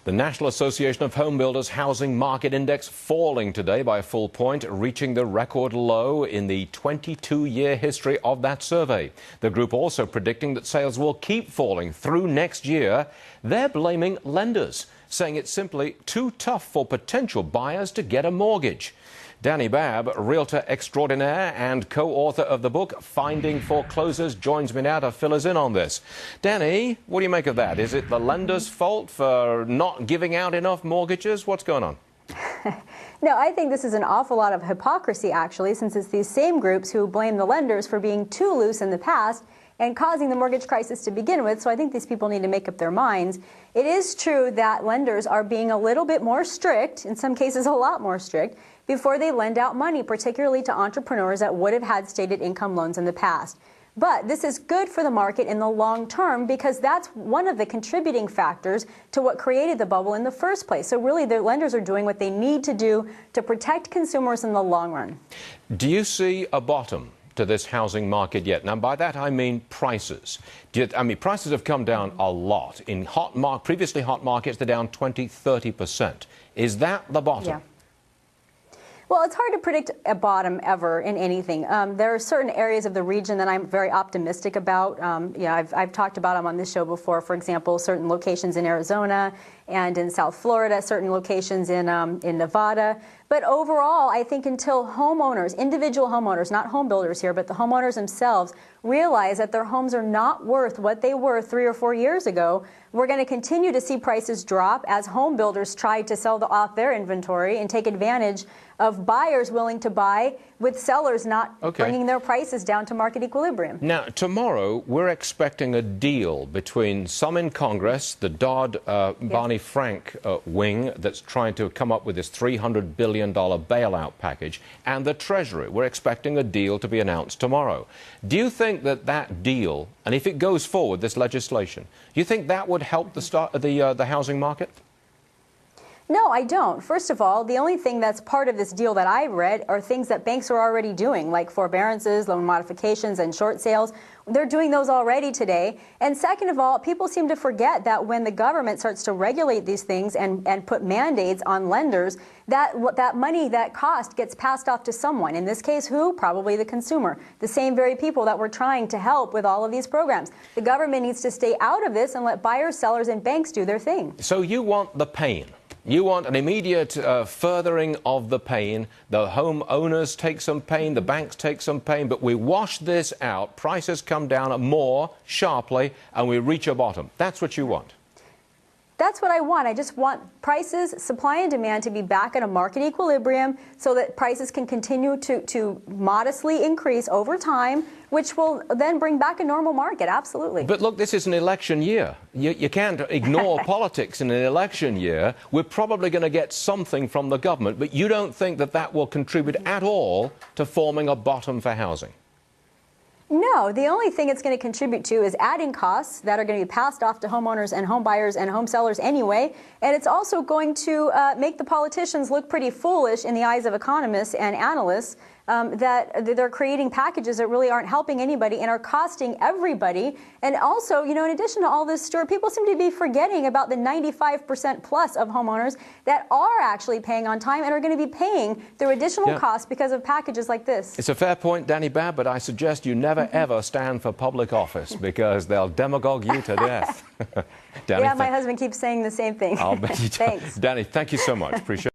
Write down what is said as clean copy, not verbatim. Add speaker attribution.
Speaker 1: The National Association of Home Builders Housing Market Index falling today by a full point, reaching the record low in the 22-year history of that survey. The group also predicting that sales will keep falling through next year. They're blaming lenders, saying it's simply too tough for potential buyers to get a mortgage. Dani Babb, realtor extraordinaire and co-author of the book Finding Foreclosures, joins me now to fill us in on this. Dani, what do you make of that? Is it the lender's fault for not giving out enough mortgages? What's going on?
Speaker 2: No, I think this is an awful lot of hypocrisy, actually, since it's these same groups who blame the lenders for being too loose in the past and causing the mortgage crisis to begin with. So I think these people need to make up their minds. It is true that lenders are being a little bit more strict, in some cases a lot more strict, before they lend out money, particularly to entrepreneurs that would have had stated income loans in the past. But this is good for the market in the long term because that's one of the contributing factors to what created the bubble in the first place. So really, the lenders are doing what they need to do to protect consumers in the long run. Do
Speaker 1: you see a bottom to this housing market yet? Now, by that I mean prices. Prices have come down a lot. In previously hot markets, they're down 20–30%. Is that the bottom?
Speaker 2: Yeah. Well, it's hard to predict a bottom ever in anything. There are certain areas of the region that I'm very optimistic about. I've talked about them on this show before. For example, certain locations in Arizona and in South Florida, certain locations in Nevada. But overall, I think until homeowners, individual homeowners, not home builders here, but the homeowners themselves realize that their homes are not worth what they were 3 or 4 years ago, we're going to continue to see prices drop as home builders try to sell off their inventory and take advantage of buyers willing to buy with sellers not bringing their prices down to market equilibrium.
Speaker 1: Now, tomorrow, we're expecting a deal between some in Congress, the Barney Frank wing that's trying to come up with this $300 billion bailout package, and the Treasury. We're expecting a deal to be announced tomorrow. Do you think that that deal, and if it goes forward, this legislation, do you think that would help the housing market?
Speaker 2: No, I don't. First of all, the only thing that's part of this deal that I read are things that banks are already doing, like forbearances, loan modifications, and short sales. They're doing those already today. And second of all, people seem to forget that when the government starts to regulate these things and put mandates on lenders, that money, that cost gets passed off to someone. In this case, who? Probably the consumer. The same very people that we're trying to help with all of these programs. The government needs to stay out of this and let buyers, sellers, and banks do their thing.
Speaker 1: So you want the pain. You want an immediate furthering of the pain. The homeowners take some pain, the banks take some pain, but we wash this out, prices come down more sharply, and we reach a bottom. That's what you want.
Speaker 2: That's what I want. I just want prices, supply and demand to be back at a market equilibrium so that prices can continue to modestly increase over time, which will then bring back a normal market. Absolutely.
Speaker 1: But look, this is an election year. You can't ignore politics in an election year. We're probably going to get something from the government, but you don't think that that will contribute at all to forming a bottom for housing?
Speaker 2: No, the only thing it's going to contribute to is adding costs that are going to be passed off to homeowners and home buyers and home sellers anyway. And it's also going to make the politicians look pretty foolish in the eyes of economists and analysts that they're creating packages that really aren't helping anybody and are costing everybody. And also, in addition to all this, Stuart, people seem to be forgetting about the 95% plus of homeowners that are actually paying on time and are going to be paying through additional costs because of packages like this.
Speaker 1: It's a fair point, Dani Babb, but I suggest you never ever stand for public office because they'll demagogue you to death.
Speaker 2: Dani, my husband keeps saying the same thing.
Speaker 1: I'll bet you do.
Speaker 2: Thanks.
Speaker 1: Dani, thank you so much. Appreciate it.